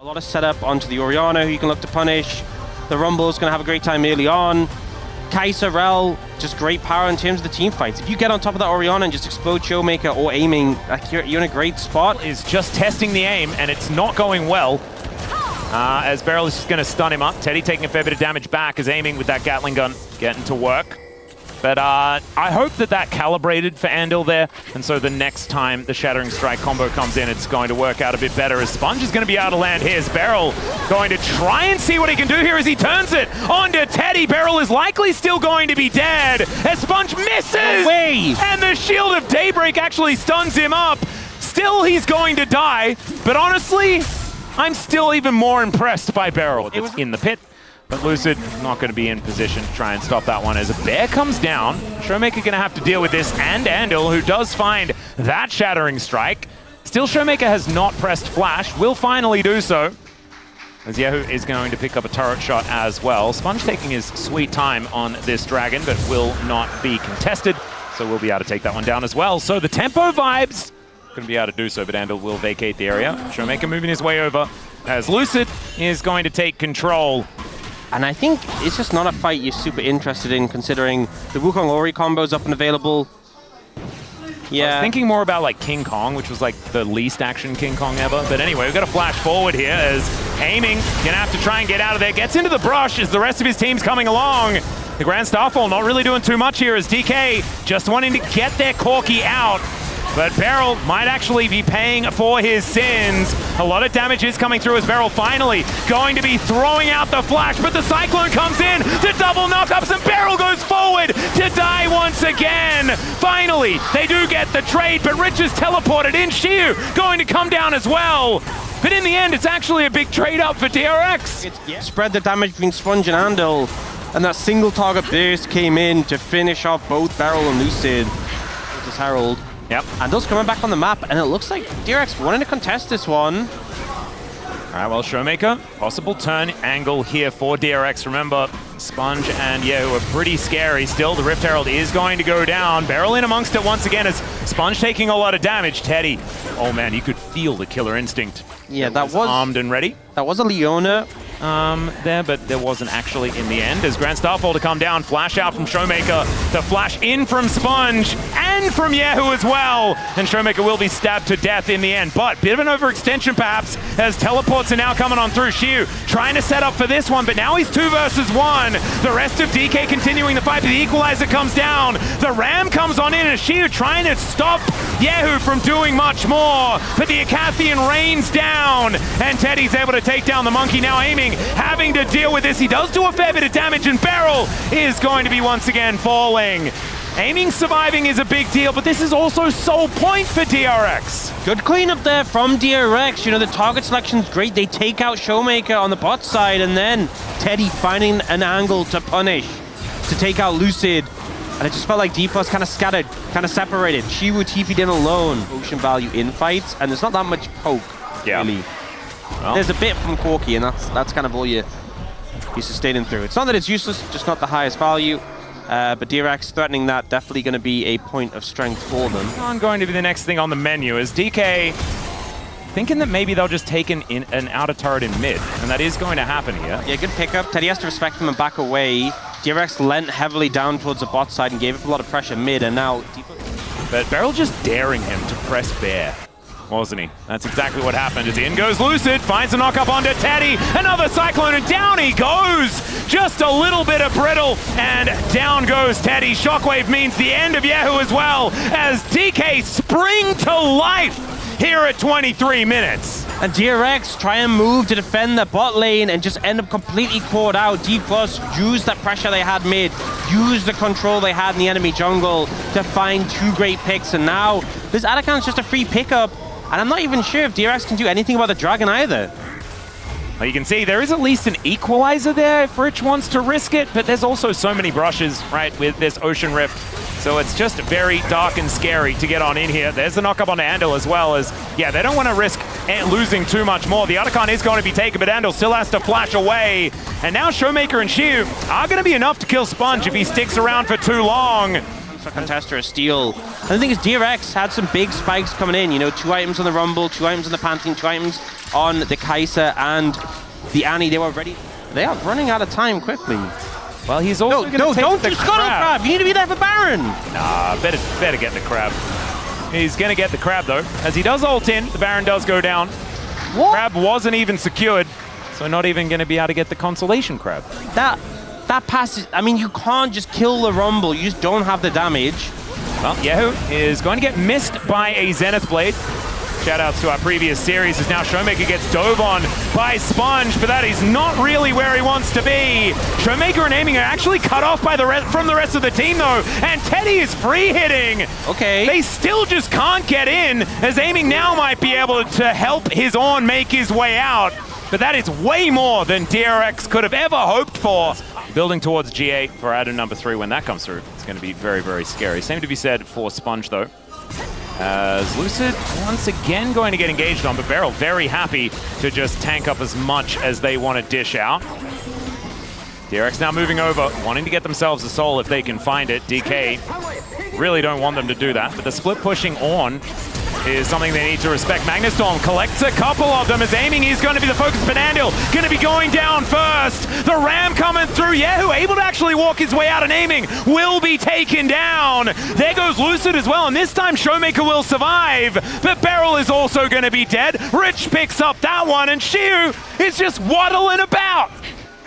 A lot of setup onto the Orianna, who you can look to punish. The Rumble's going to have a great time early on. Kai'Sa, Rel, just great power in terms of the team fights. If you get on top of that Orianna and just explode Showmaker or aiming, like you're in a great spot. Is just testing the aim, and it's not going well. As Beryl is just going to stun him up. Teddy taking a fair bit of damage back as aiming with that Gatling gun getting to work. But I hope that calibrated for Andil there, and so the next time the Shattering Strike combo comes in, it's going to work out a bit better, as Sponge is going to be out of land. Here's Beryl going to try and see what he can do here as he turns it onto Teddy. Beryl is likely still going to be dead as Sponge misses! And the Shield of Daybreak actually stuns him up. Still, he's going to die, but honestly, I'm still even more impressed by Beryl. It's in the pit. But Lucid not going to be in position to try and stop that one as a bear comes down. Showmaker going to have to deal with this, and Andil, who does find that Shattering Strike. Still, Showmaker has not pressed Flash, will finally do so, as Yehu is going to pick up a turret shot as well. Sponge taking his sweet time on this Dragon, but will not be contested, so we'll be able to take that one down as well. So the tempo vibes, going to be able to do so, but Andil will vacate the area. Showmaker moving his way over, as Lucid is going to take control. And I think it's just not a fight you're super interested in, considering the Wukong Ori combo's up and available. Yeah. I was thinking more about like King Kong, which was like the least action King Kong ever. But anyway, we've got a flash forward here as aiming, gonna have to try and get out of there. Gets into the brush as the rest of his team's coming along. The Grand Starfall not really doing too much here as DK just wanting to get their Corki out. But Beryl might actually be paying for his sins. A lot of damage is coming through as Beryl finally going to be throwing out the flash, but the Cyclone comes in to double knockups, and Beryl goes forward to die once again. Finally, they do get the trade, but Rich is teleported in. Shiu going to come down as well. But in the end, it's actually a big trade up for DRX. Spread the damage between Sponge and Andil, and that single target burst came in to finish off both Beryl and Lucid. This is Harold. Yep. Andil's coming back on the map, and it looks like DRX wanting to contest this one. All right, well, Showmaker, possible turn angle here for DRX. Remember, Sponge and Yehu are pretty scary. Still, the Rift Herald is going to go down. Beryl in amongst it once again as Sponge taking a lot of damage. Teddy, oh man, you could feel the killer instinct. Yeah, that was armed and ready. That was a Leona there, but there wasn't actually in the end. As Grand Starfall to come down, flash out from Showmaker, the flash in from Sponge and from Yehu as well. And Showmaker will be stabbed to death in the end, but bit of an overextension perhaps as teleports are now coming on through. Shiu trying to set up for this one, but now he's 2 versus 1. The rest of DK continuing the fight, but the Equalizer comes down. The Ram comes on in, and Shiu trying to stop Yehu from doing much more, but the Acathian rains down, and Teddy's able to take down the Monkey, now aiming, having to deal with this. He does do a fair bit of damage, and Beryl is going to be once again falling. Aiming, surviving is a big deal, but this is also sole point for DRX. Good cleanup there from DRX. You know, the target selection's great. They take out Showmaker on the bot side, and then Teddy finding an angle to punish, to take out Lucid. And it just felt like Dplus kind of scattered, kind of separated. Shiwu TP'd in alone. Ocean value in fights, and there's not that much poke, really. Well, there's a bit from Corki, and that's kind of all you're sustaining through. It's not that it's useless, just not the highest value. But DRX threatening that, definitely going to be a point of strength for them. I'm going to be the next thing on the menu as DK thinking that maybe they'll just take an outer turret in mid, and that is going to happen here. Yeah, good pickup. Teddy has to respect them and back away. DRX leant heavily down towards the bot side and gave up a lot of pressure mid, and now... But Beryl just daring him to press bear, wasn't he? That's exactly what happened as in goes Lucid, finds a knock-up onto Teddy, another Cyclone, and down he goes! Just a little bit of brittle, and down goes Teddy. Shockwave means the end of Yehu as well, as DK spring to life here at 23 minutes. And DRX try and move to defend the bot lane and just end up completely caught out. Dplus used that pressure they had mid, used the control they had in the enemy jungle to find 2 great picks, and now this Atakan's just a free pickup. And I'm not even sure if DRX can do anything about the Dragon either. Well, you can see there is at least an Equalizer there if Rich wants to risk it, but there's also so many brushes, right, with this Ocean Rift. So it's just very dark and scary to get on in here. There's the knock-up on Andil as well as, yeah, they don't want to risk losing too much more. The Otacon is going to be taken, but Andil still has to flash away. And now Showmaker and Shiu are going to be enough to kill Sponge if he sticks around for too long. for Contester a steal. And the thing is, DRX had some big spikes coming in. You know, 2 items on the Rumble, 2 items on the Pantheon, 2 items on the Kai'Sa and the Annie. They were ready. They are running out of time quickly. Well, he's also going to take don't the do Scuttle Crab. You need to be there for Baron. Nah, better get the Crab. He's going to get the Crab, though. As he does ult in, the Baron does go down. What? Crab wasn't even secured, so not even going to be able to get the Consolation Crab. That passes. I mean, you can't just kill the Rumble. You just don't have the damage. Well, Yehu is going to get missed by a Zenith Blade. Shoutouts to our previous series as now Showmaker gets dove on by Sponge, but that is not really where he wants to be. Showmaker and Aiming are actually cut off by from the rest of the team though, and Teddy is free hitting. Okay. They still just can't get in, as Aiming now might be able to help his Ornn make his way out. But that is way more than DRX could have ever hoped for. Building towards G8 for Adam number 3 when that comes through. It's going to be very, very scary. Same to be said for Sponge though. As Lucid once again going to get engaged on, but Beryl very happy to just tank up as much as they want to dish out. DRX now moving over, wanting to get themselves a soul if they can find it. DK really don't want them to do that, but the split pushing on is something they need to respect. Magnustorm collects a couple of them as Aiming is going to be the focus, but Andil going to be going down first. The Ram coming through. Yehu able to actually walk his way out, and Aiming will be taken down. There goes Lucid as well, and this time Showmaker will survive, but Beryl is also going to be dead. Rich picks up that one, and Shiu is just waddling about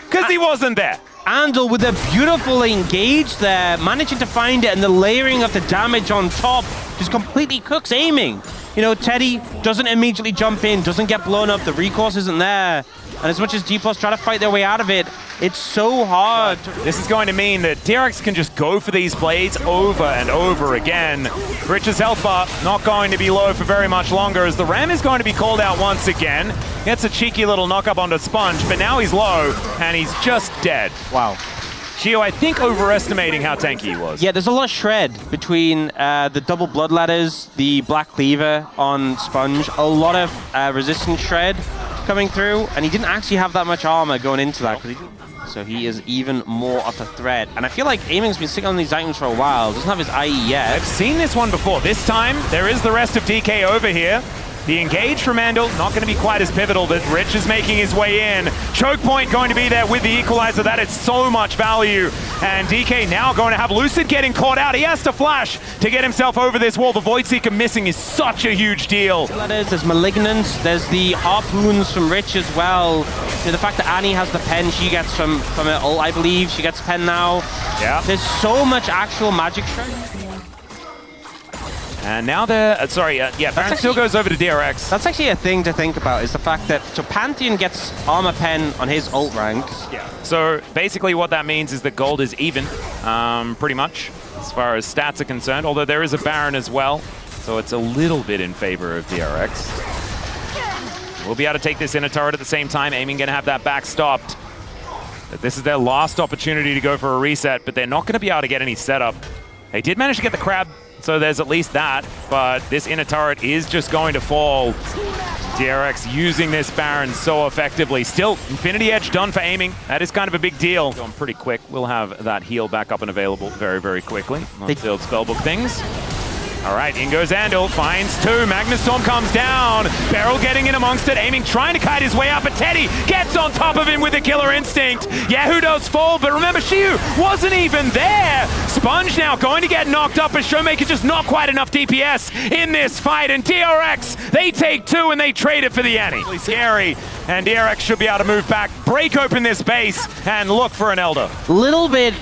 because he wasn't there. Andal with a beautiful engage there, managing to find it, and the layering of the damage on top just completely cooks Aiming. You know, Teddy doesn't immediately jump in, doesn't get blown up, the recourse isn't there. And as much as Dplus try to fight their way out of it, it's so hard. This is going to mean that DRX can just go for these blades over and over again. Rich's health bar not going to be low for very much longer, as the Ram is going to be called out once again. Gets a cheeky little knock up onto Sponge, but now he's low and he's just dead. Wow. Shio, I think, overestimating how tanky he was. Yeah, there's a lot of shred between the double blood ladders, the black cleaver on Sponge, a lot of resistance shred coming through, and he didn't actually have that much armor going into that, so he is even more of a threat. And I feel like Aiming's been sitting on these items for a while, doesn't have his IE yet. I've seen this one before. This time, there is the rest of DK over here. The engage from Andal, not going to be quite as pivotal, but Rich is making his way in. Choke point going to be there with the equalizer. That is so much value. And DK now going to have Lucid getting caught out. He has to flash to get himself over this wall. The Void Seeker missing is such a huge deal. There's Malignant, there's the harpoons from Rich as well. You know, the fact that Annie has the pen she gets from her ult, I believe. She gets pen now. Yeah. There's so much actual magic shred. And now they're, Baron still goes over to DRX. That's actually a thing to think about, is the fact that, so Pantheon gets armor pen on his ult rank. Yeah. So basically what that means is that gold is even, pretty much, as far as stats are concerned, although there is a Baron as well, so it's a little bit in favor of DRX. We'll be able to take this inner turret at the same time. Aiming going to have that back stopped. But this is their last opportunity to go for a reset, but they're not going to be able to get any setup. They did manage to get the crab, so there's at least that, but this inner turret is just going to fall. DRX using this Baron so effectively. Still, Infinity Edge done for Aiming. That is kind of a big deal. Going pretty quick. We'll have that heal back up and available very, very quickly. Let's build spellbook things. All right, in goes Andal, finds 2. Magnustorm comes down. Beryl getting in amongst it, Aiming, trying to kite his way up, but Teddy gets on top of him with a killer instinct. Yehu does fall, but remember, Shiu wasn't even there. Sponge now going to get knocked up, as Showmaker just not quite enough DPS in this fight, and DRX, they take 2 and they trade it for the Annie. Really scary, and DRX should be able to move back, break open this base, and look for an Elder. Little bit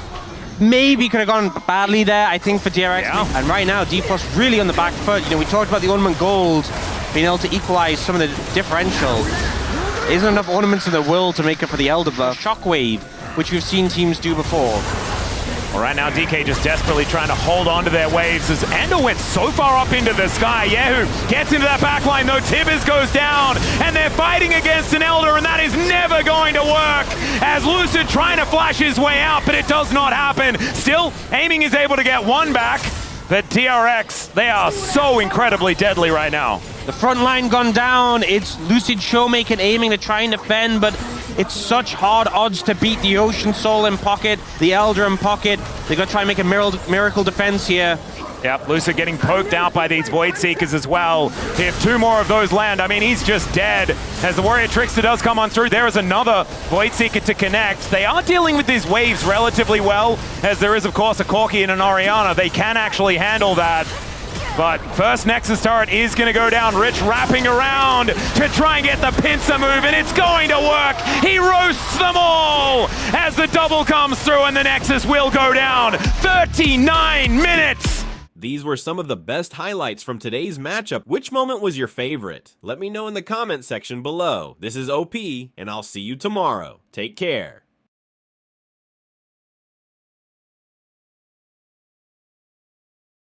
maybe could have gone badly there, I think, for DRX. Yeah. And right now, Dplus really on the back foot. You know, we talked about the ornament gold being able to equalize some of the differential. There isn't enough ornaments in the world to make up for the Elder buff. Shockwave, which we've seen teams do before. Well, right now, DK just desperately trying to hold on to their waves as Andal went so far up into the sky. Yehu gets into that backline, though. Tibbers goes down, and they're fighting against an Elder, and that is never going to work, as Lucid trying to flash his way out, but it does not happen. Still, Aiming is able to get 1 back, but DRX, they are so incredibly deadly right now. The front line gone down. It's Lucid Showmaker aiming to try and defend, but it's such hard odds to beat the Ocean Soul in pocket, the Elder in pocket. They got to try and make a miracle defense here. Yep, Lucid getting poked out by these Void Seekers as well. If 2 more of those land, I mean, he's just dead. As the Warrior Trickster does come on through, there is another Void Seeker to connect. They are dealing with these waves relatively well, as there is, of course, a Corki and an Orianna. They can actually handle that. But first Nexus turret is going to go down. Rich wrapping around to try and get the pincer move, and it's going to work. He roasts them all as the double comes through, and the Nexus will go down. 39 minutes! These were some of the best highlights from today's matchup. Which moment was your favorite? Let me know in the comment section below. This is OP, and I'll see you tomorrow. Take care.